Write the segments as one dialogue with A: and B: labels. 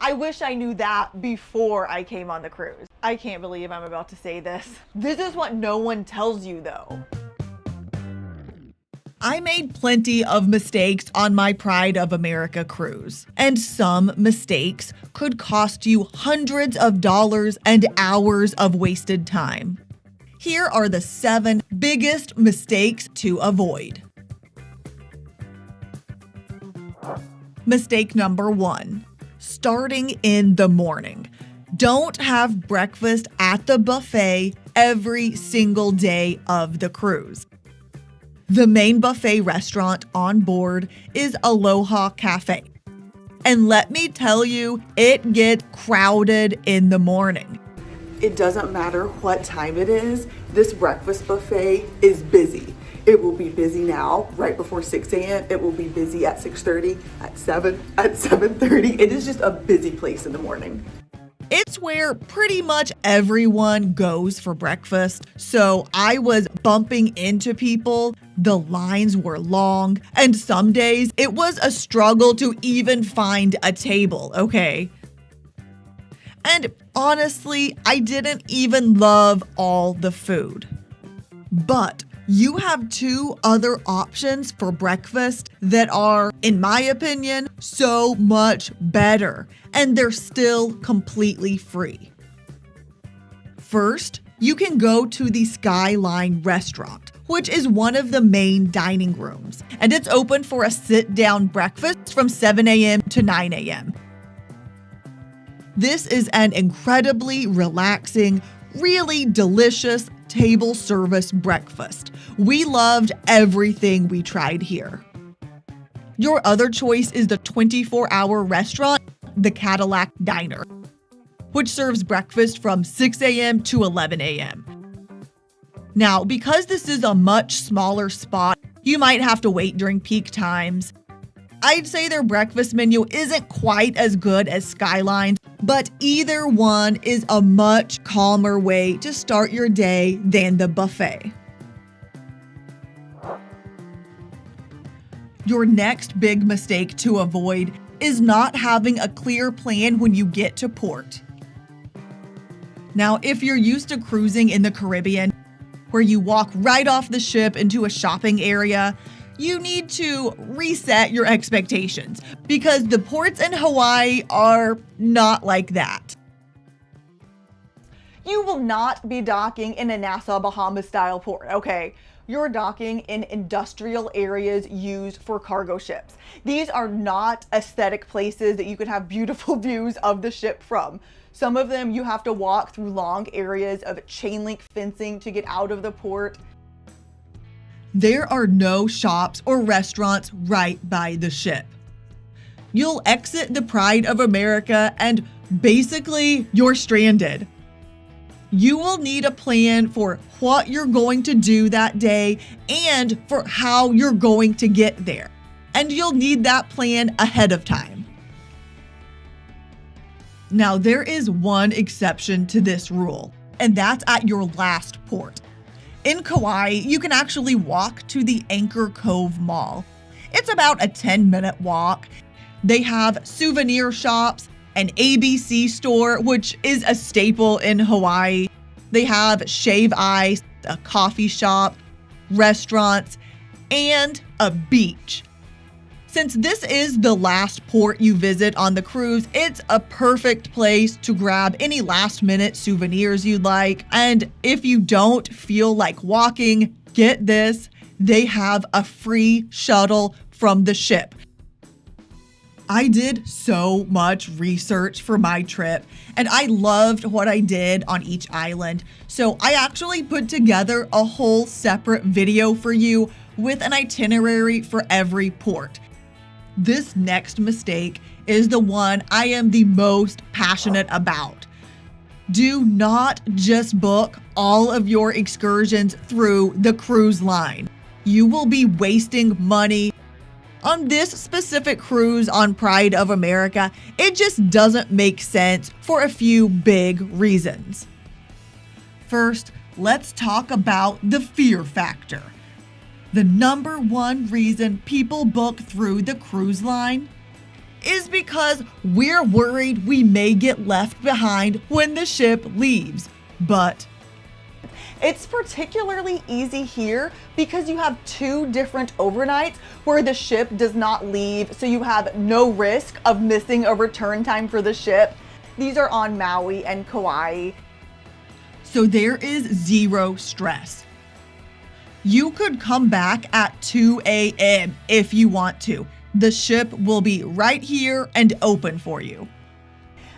A: I wish I knew that before I came on the cruise. I can't believe I'm about to say this. This is what no one tells you though. I made plenty of mistakes on my Pride of America cruise, and some mistakes could cost you hundreds of dollars and hours of wasted time. Here are the 7 biggest mistakes to avoid. Mistake number 1, starting in the morning. Don't have breakfast at the buffet every single day of the cruise. The main buffet restaurant on board is Aloha Cafe. And let me tell you, it gets crowded in the morning.
B: It doesn't matter what time it is, this breakfast buffet is busy. It will be busy now, right before 6 a.m. It will be busy at 6:30, at 7, at 7:30. It is just a busy place in the morning.
A: It's where pretty much everyone goes for breakfast, so I was bumping into people. The lines were long, and some days it was a struggle to even find a table, okay? And honestly, I didn't even love all the food. But you have 2 other options for breakfast that are, in my opinion, so much better, and they're still completely free. First, you can go to the Skyline restaurant, which is one of the main dining rooms, and it's open for a sit-down breakfast from 7 a.m. to 9 a.m. This is an incredibly relaxing, really delicious table service breakfast. We loved everything we tried here. Your other choice is the 24-hour restaurant, the Cadillac Diner, which serves breakfast from 6 a.m. to 11 a.m. Now, because this is a much smaller spot, you might have to wait during peak times. I'd say their breakfast menu isn't quite as good as Skyline's, but either one is a much calmer way to start your day than the buffet. Your next big mistake to avoid is not having a clear plan when you get to port. Now, if you're used to cruising in the Caribbean, where you walk right off the ship into a shopping area, you need to reset your expectations because the ports in Hawaii are not like that. You will not be docking in a Nassau, Bahamas style port, okay? You're docking in industrial areas used for cargo ships. These are not aesthetic places that you can have beautiful views of the ship from. Some of them you have to walk through long areas of chain link fencing to get out of the port. There are no shops or restaurants right by the ship. You'll exit the Pride of America and basically you're stranded. You will need a plan for what you're going to do that day and for how you're going to get there. And you'll need that plan ahead of time. Now, there is one exception to this rule, and that's at your last port. In Kauai, you can actually walk to the Anchor Cove Mall. It's about a 10-minute walk. They have souvenir shops, an ABC store, which is a staple in Hawaii. They have Shave Ice, a coffee shop, restaurants, and a beach. Since this is the last port you visit on the cruise, it's a perfect place to grab any last-minute souvenirs you'd like. And if you don't feel like walking, get this, they have a free shuttle from the ship. I did so much research for my trip, and I loved what I did on each island. So I actually put together a whole separate video for you with an itinerary for every port. This next mistake is the one I am the most passionate about. Do not just book all of your excursions through the cruise line. You will be wasting money. On this specific cruise on Pride of America, it just doesn't make sense for a few big reasons. First, let's talk about the fear factor. The number one reason people book through the cruise line is because we're worried we may get left behind when the ship leaves. But
C: it's particularly easy here because you have 2 different overnights where the ship does not leave, so you have no risk of missing a return time for the ship. These are on Maui and Kauai.
A: So there is zero stress. You could come back at 2 a.m. if you want to. The ship will be right here and open for you.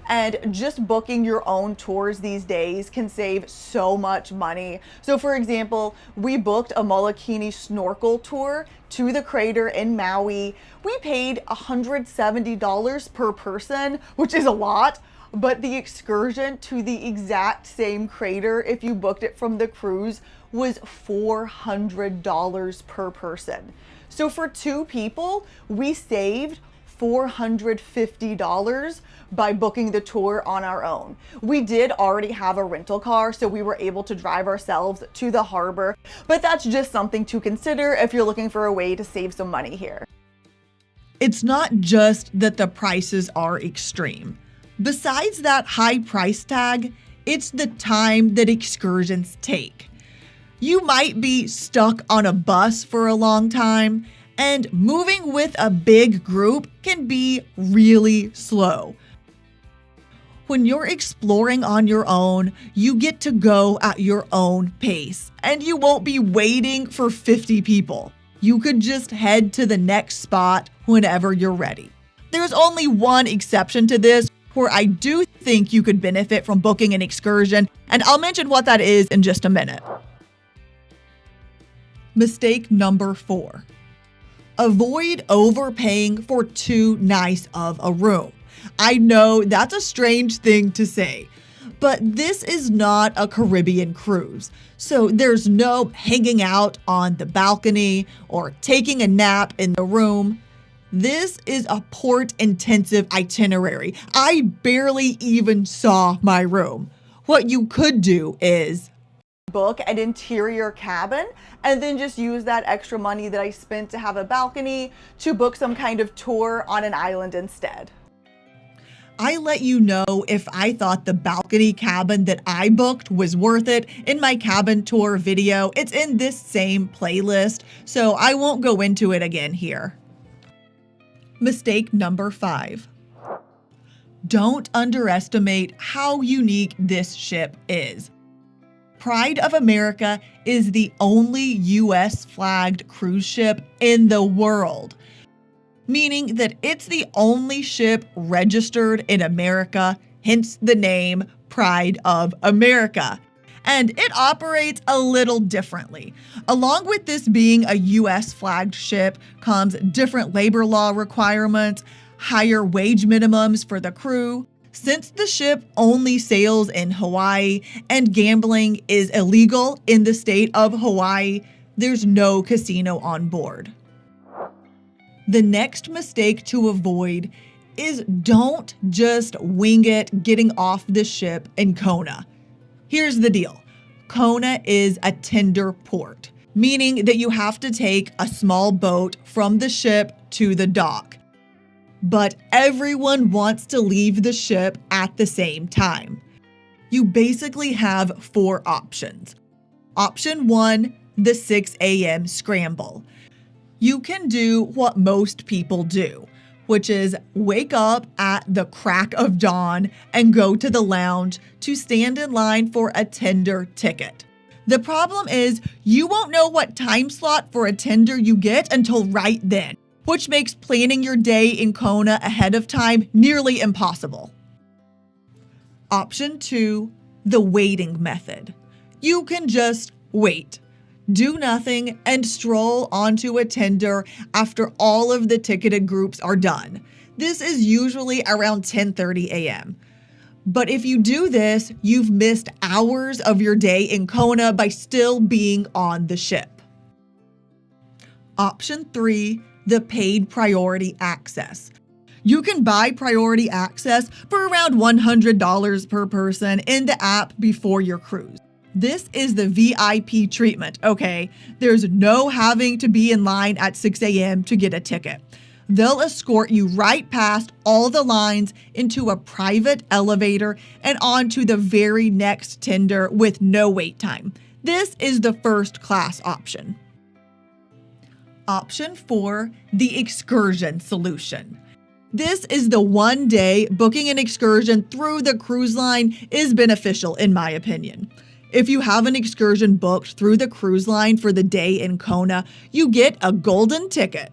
C: And just booking your own tours these days can save so much money. So for example, we booked a Molokini snorkel tour to the crater in Maui. We paid $170 per person, which is a lot, but the excursion to the exact same crater, if you booked it from the cruise, was $400 per person. So for 2 people, we saved $450 by booking the tour on our own. We did already have a rental car, so we were able to drive ourselves to the harbor, but that's just something to consider if you're looking for a way to save some money here.
A: It's not just that the prices are extreme. Besides that high price tag, it's the time that excursions take. You might be stuck on a bus for a long time, and moving with a big group can be really slow. When you're exploring on your own, you get to go at your own pace, and you won't be waiting for 50 people. You could just head to the next spot whenever you're ready. There's only one exception to this where I do think you could benefit from booking an excursion, and I'll mention what that is in just a minute. Mistake number 4. Avoid overpaying for too nice of a room. I know that's a strange thing to say, but this is not a Caribbean cruise. So there's no hanging out on the balcony or taking a nap in the room. This is a port-intensive itinerary. I barely even saw my room. What you could do is
C: book an interior cabin and then just use that extra money that I spent to have a balcony to book some kind of tour on an island instead.
A: I let you know if I thought the balcony cabin that I booked was worth it in my cabin tour video. It's in this same playlist, so I won't go into it again here. Mistake number 5. Don't underestimate how unique this ship is. Pride of America is the only US flagged cruise ship in the world, meaning that it's the only ship registered in America, hence the name Pride of America. And it operates a little differently. Along with this being a US flagged ship comes different labor law requirements, higher wage minimums for the crew. Since the ship only sails in Hawaii and gambling is illegal in the state of Hawaii, there's no casino on board. The next mistake to avoid is don't just wing it getting off the ship in Kona. Here's the deal. Kona is a tender port, meaning that you have to take a small boat from the ship to the dock. But everyone wants to leave the ship at the same time. You basically have 4 options. Option 1, the 6 a.m. scramble. You can do what most people do, which is wake up at the crack of dawn and go to the lounge to stand in line for a tender ticket. The problem is you won't know what time slot for a tender you get until right then, which makes planning your day in Kona ahead of time nearly impossible. Option 2, the waiting method. You can just wait. Do nothing and stroll onto a tender after all of the ticketed groups are done. This is usually around 10:30 a.m. But if you do this, you've missed hours of your day in Kona by still being on the ship. Option 3, the paid priority access. You can buy priority access for around $100 per person in the app before your cruise. This is the VIP treatment, okay? There's no having to be in line at 6 a.m. to get a ticket. They'll escort you right past all the lines into a private elevator and onto the very next tender with no wait time. This is the first class option. Option 4, the excursion solution. This is the one day booking an excursion through the cruise line is beneficial in my opinion. If you have an excursion booked through the cruise line for the day in Kona, you get a golden ticket.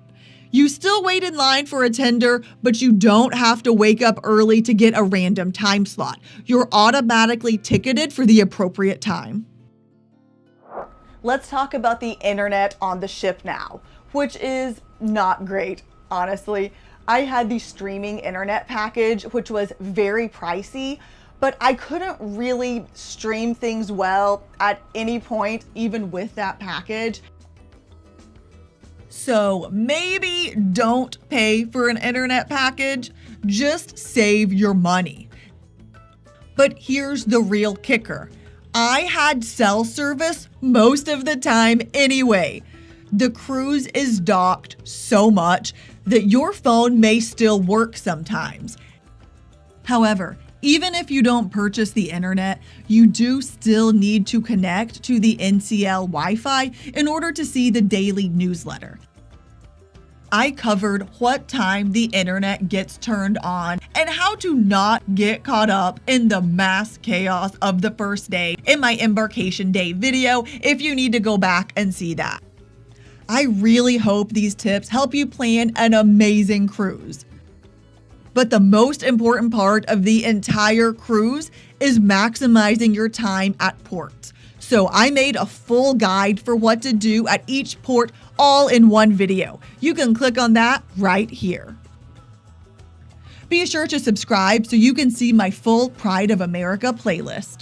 A: You still wait in line for a tender, but you don't have to wake up early to get a random time slot. You're automatically ticketed for the appropriate time.
C: Let's talk about the internet on the ship now, which is not great, honestly. I had the streaming internet package, which was very pricey, but I couldn't really stream things well at any point, even with that package.
A: So maybe don't pay for an internet package, just save your money. But here's the real kicker. I had cell service most of the time anyway. The cruise is docked so much that your phone may still work sometimes. However, even if you don't purchase the internet, you do still need to connect to the NCL Wi-Fi in order to see the daily newsletter. I covered what time the internet gets turned on and how to not get caught up in the mass chaos of the first day in my embarkation day video if you need to go back and see that. I really hope these tips help you plan an amazing cruise. But the most important part of the entire cruise is maximizing your time at ports. So I made a full guide for what to do at each port all in one video. You can click on that right here. Be sure to subscribe so you can see my full Pride of America playlist.